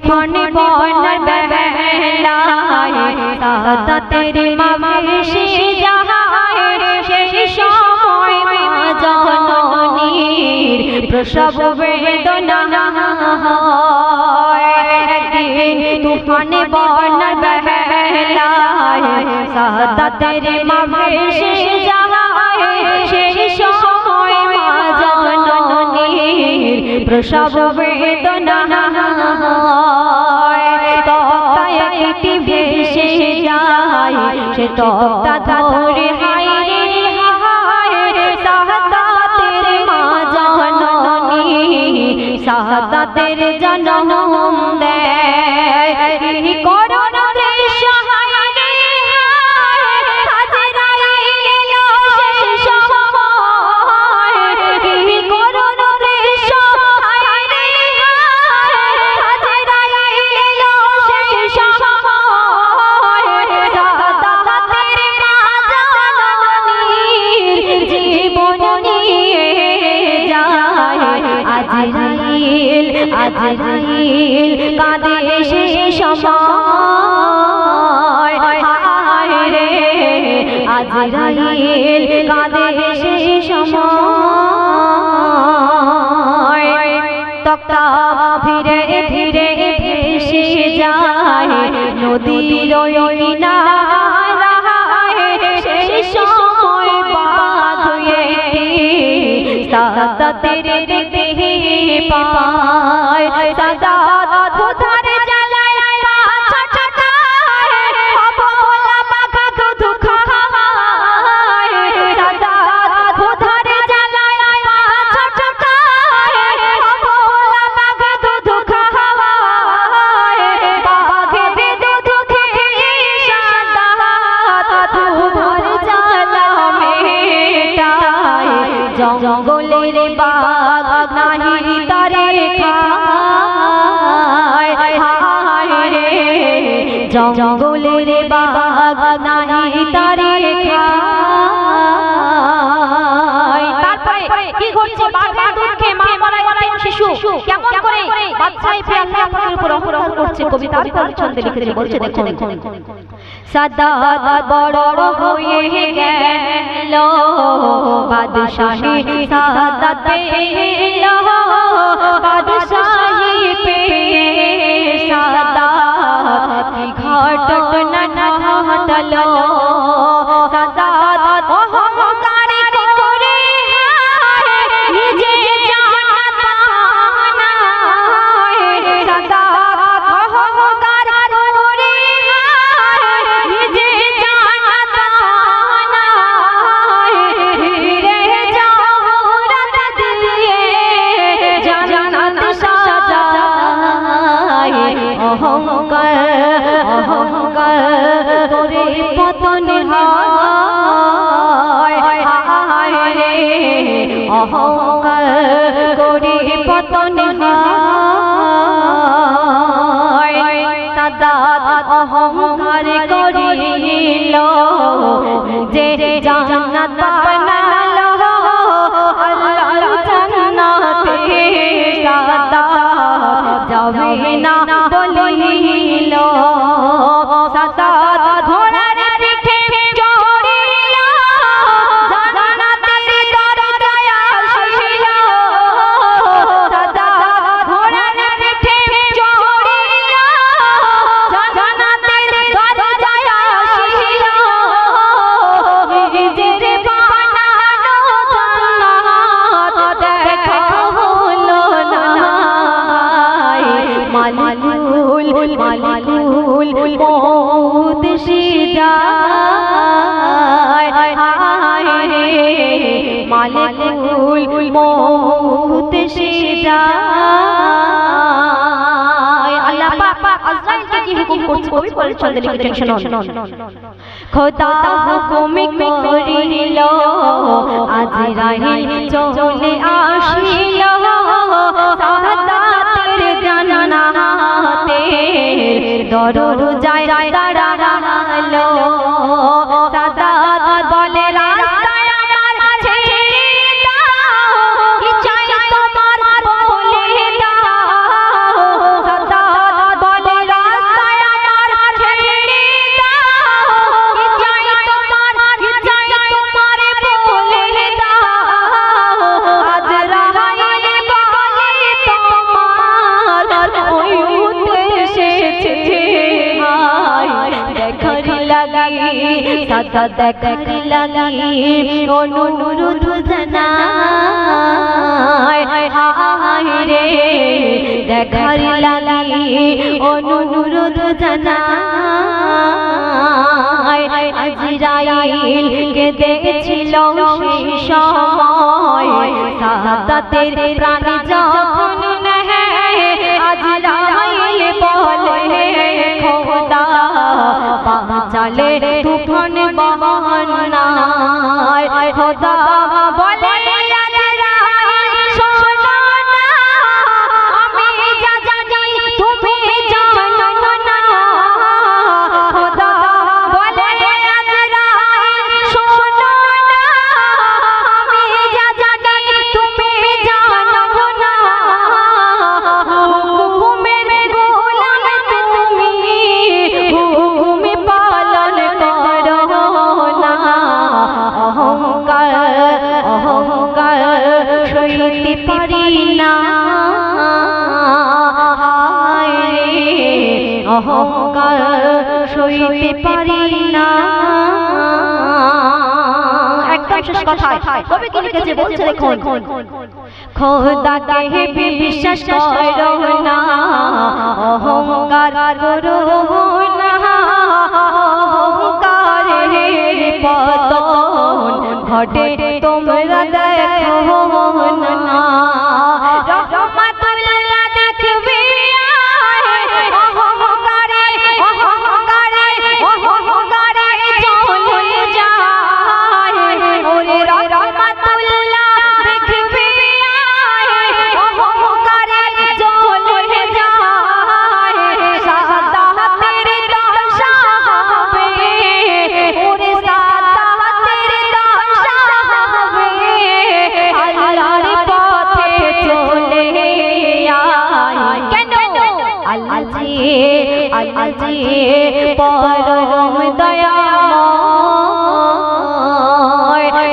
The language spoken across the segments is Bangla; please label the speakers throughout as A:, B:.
A: तूफान बौनार बेलाय सादातेर मावेशे जाहाय সেই সময় মা জননীর প্রসব বেদনা হয় একদিন তুফান বন্যার বেলায় সাদাতের মাভেশে যায় সেই সময় মা জননীর প্রসব বেদনা হয় তক্তায় একটি ভেসে যায় সে তক্তা ধরে হায় সাদাতের জন্ম দেয় কি করুণ দৃশ্য হায়রে আজরাইল এলো সেই সময় কি করুণ দৃশ্য হায়রে আজরাইল এলো সেই সময় সাদাতের মা জননীর জীবন নিয়ে যায় আজরাইল কাঁদে সে সময় হায় রে আজরাইল কাঁদে সে সময় তক্তা ধীরে ধীরে ভেসে যায় নদীর কিনারায় সেই সময় বাঁধ একটি সাদাতের দেখতে পায় সাদাত খোদার জ্বালায় পা ছটকায় অবলা বাঘা দুধ খায় সাদাত খোদার জ্বালায় পা ছটকায় অবলা বাঘা দুধ খায় বাঘের দুধ খেয়ে সাদাত দুধর জ্বালা মেটায় জঙ্গলের বাঘ নাহি তারে খায় হায় রে জঙ্গলের বাঘ নাহি তারে খায় তারপরে কি ঘটছে বাঘের দুধ খেয়ে মা মারা গেলেন শিশু কেমন করে বাদশাহ ফিরে আল্লাহ পাকের উপর অপরাধ করছে কবিতার ছন্দে লিখে বলছে দেখুন সাদাত বড় হয়ে গেল বাদশাহী সাদাত পেল বাদশাহী পেয়ে সাদাত কি ঘটনা ঘটলো সাদাত অহংকার করে নিজে জানাত না সাদাত অহংকার করে নিজে জানাত না রে জওহরাত দিয়ে জান্নাত সাজায় অহংকার করে পতন হয় হায় রে অহংকার করে পতন হয় সাদাত অহংকার করিল যে জান্নাত বানালো আল্লাহর জান্নাতে সাদাত যাবে না বলিল সাদাত ঘোড়ার পিঠে চড়িল জান্নাতের দরজায় আসিল সাদাত ঘোড়ার পিঠে চড়িল জান্নাতের দরজায় আসিল নিজের বানানো জান্নাত দেখা হলো না মালিকুল মউত সিজায় হায় রে মালিকুল মউত সিজায় আল্লাহ পাক আজরাইলকে কি হুকুম করছে কবি পরে ছন্দে লিখেছেন শুনুন খোদা হুকুম করিল আজরাইল চলে আসিল সাদাতের জান্নাতে দরজায় দাঁড়ালো সাদাত বলে রাস্তায় আমার ছেড়ে দাও কি চাই তোমার বলে দাও সাদাত সাদা দেখার লাগি অনুরোধ জানাই হায় রে দেখার লাগি অনুরোধ জানাই আজরাইল কে দেখছিল সেই সময় সাদাতের প্রাণ যখন নেহে আজরাইল বলে খোদা বাঁচালে তুফান বন্যায় খোদা বলে আজরাইল শোনো না আমি যা জানি তুমি জানো না খোদা বলে আজরাইল শোনো না আমি যা জানি তুমি জানো না হুকুমের গোলাম তুমি হুকুম পালন করো না অহংকার অহংকার সইতে পারি না হায় রে অহংকার সইতে পারি না একদম শেষ কথা কবি কি লিখেছে বলছে দেখুন খোদাকে বিশ্বাস করো না অহংকার করো না অহংকারের পতন ঘটে তোমরা দেখো না রহমাতুল্লাহ দেখবে অহংকারে অহংকারে অহংকারে চলে যায় ওরে রহমাতুল্লাহ দেখবে অহংকারে চলে যায় সাদাতের দশা হবে ওরে সাদাতের দশা হবে আল্লাহর পথে চলে আয় কেন আল্লাহ জি পরম দয়াময়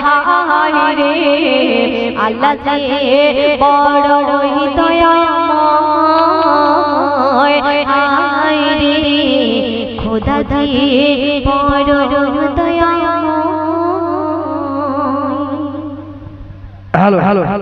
A: হায় রে আল্লাহ জি বড়ই দয়াময় হায় রে খোদা জি বড় দয়াময়।
B: Hello hello hello.